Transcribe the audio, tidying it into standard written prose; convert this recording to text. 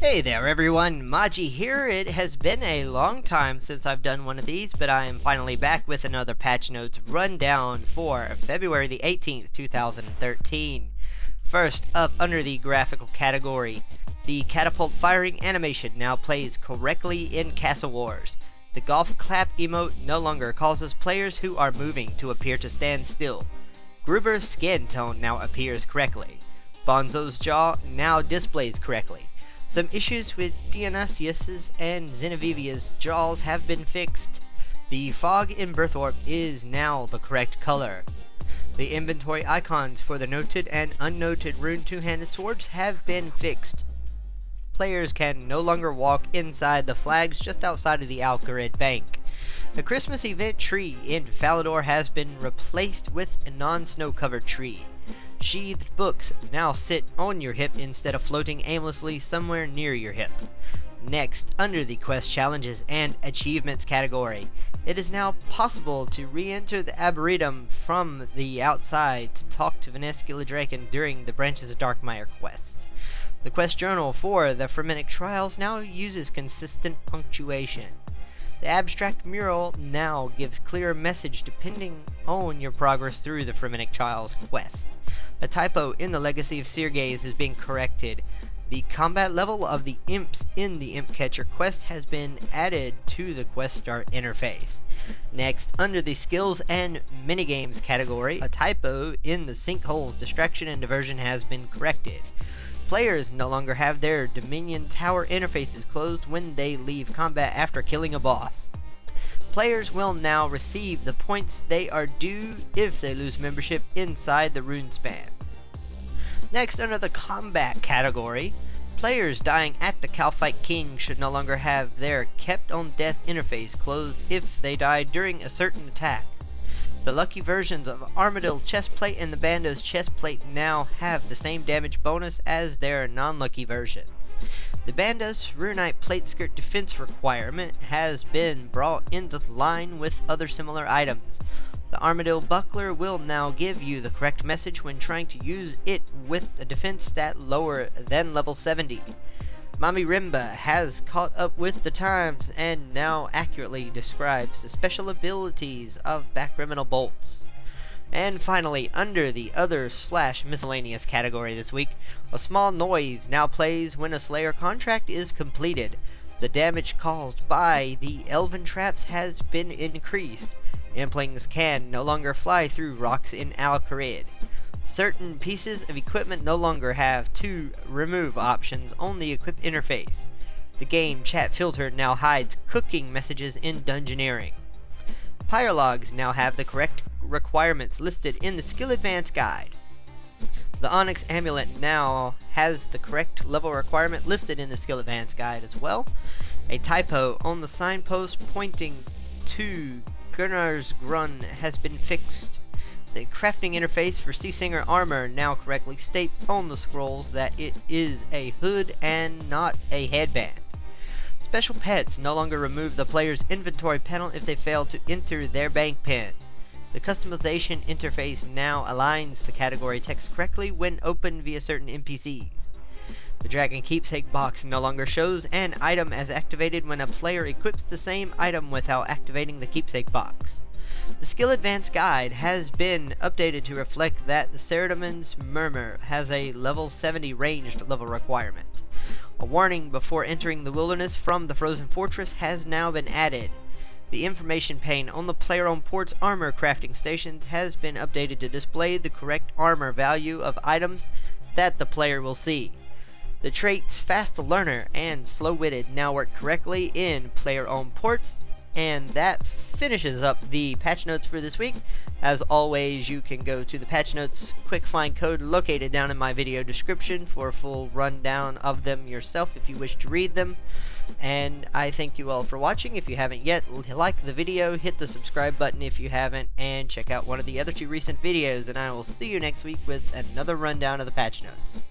Hey there everyone, Maji here. It has been a long time since I've done one of these, but I am finally back with another patch notes rundown for February the 18th, 2013. First up, under the graphical category, the catapult firing animation now plays correctly in Castle Wars. The golf clap emote no longer causes players who are moving to appear to stand still. Gruber's skin tone now appears correctly. Bonzo's jaw now displays correctly. Some issues with Dionysius's and Zenovivia's jaws have been fixed. The fog in Birthwarp is now the correct color. The inventory icons for the noted and unnoted rune two-handed swords have been fixed. Players can no longer walk inside the flags just outside of the Alcarid Bank. The Christmas event tree in Falador has been replaced with a non-snow covered tree. Sheathed books now sit on your hip instead of floating aimlessly somewhere near your hip. Next, under the quest challenges and achievements category, it is now possible to re-enter the Arboretum from the outside to talk to Vaneskula Draken during the Branches of Darkmire quest. The quest journal for the Fremennik Trials now uses consistent punctuation. The abstract mural now gives clearer message depending on your progress through the Fremennik Trials quest. A typo in the Legacy of Seergaze is being corrected. The combat level of the imps in the Imp Catcher quest has been added to the quest start interface. Next, under the skills and minigames category, a typo in the Sinkhole's distraction and diversion has been corrected. Players no longer have their Dominion Tower interfaces closed when they leave combat after killing a boss. Players will now receive the points they are due if they lose membership inside the RuneScape. Next, under the combat category, players dying at the Kalphite King should no longer have their Kept on Death interface closed if they die during a certain attack. The lucky versions of Armadillo chestplate and the Bando's chestplate now have the same damage bonus as their non-lucky versions. The Bandos Runite plate skirt defense requirement has been brought into line with other similar items. The Armadillo buckler will now give you the correct message when trying to use it with a defense stat lower than level 70. Mami Rimba has caught up with the times and now accurately describes the special abilities of backcriminal bolts. And finally, under the other/miscellaneous category this week, a small noise now plays when a Slayer contract is completed. The damage caused by the elven traps has been increased. Implings can no longer fly through rocks in Alcarid. Certain pieces of equipment no longer have two remove options on the equip interface. The game chat filter now hides cooking messages in Dungeoneering. Pyrologs now have the correct requirements listed in the Skill Advance Guide. The Onyx Amulet now has the correct level requirement listed in the Skill Advance Guide as well. A typo on the signpost pointing to Gunnar's Grun has been fixed. The crafting interface for Seasinger armor now correctly states on the scrolls that it is a hood and not a headband. Special pets no longer remove the player's inventory panel if they fail to enter their bank pin. The customization interface now aligns the category text correctly when opened via certain NPCs. The Dragon Keepsake box no longer shows an item as activated when a player equips the same item without activating the Keepsake box. The Skill Advance Guide has been updated to reflect that the Cerdoman's Murmur has a level 70 ranged level requirement. A warning before entering the wilderness from the Frozen Fortress has now been added. The information pane on the player-owned port's armor crafting stations has been updated to display the correct armor value of items that the player will see. The traits Fast Learner and Slow-Witted now work correctly in player-owned ports. And that finishes up the patch notes for this week. As always, you can go to the patch notes quick find code located down in my video description for a full rundown of them yourself if you wish to read them. And I thank you all for watching. If you haven't yet, like the video, hit the subscribe button if you haven't, and check out one of the other two recent videos, and I will see you next week with another rundown of the patch notes.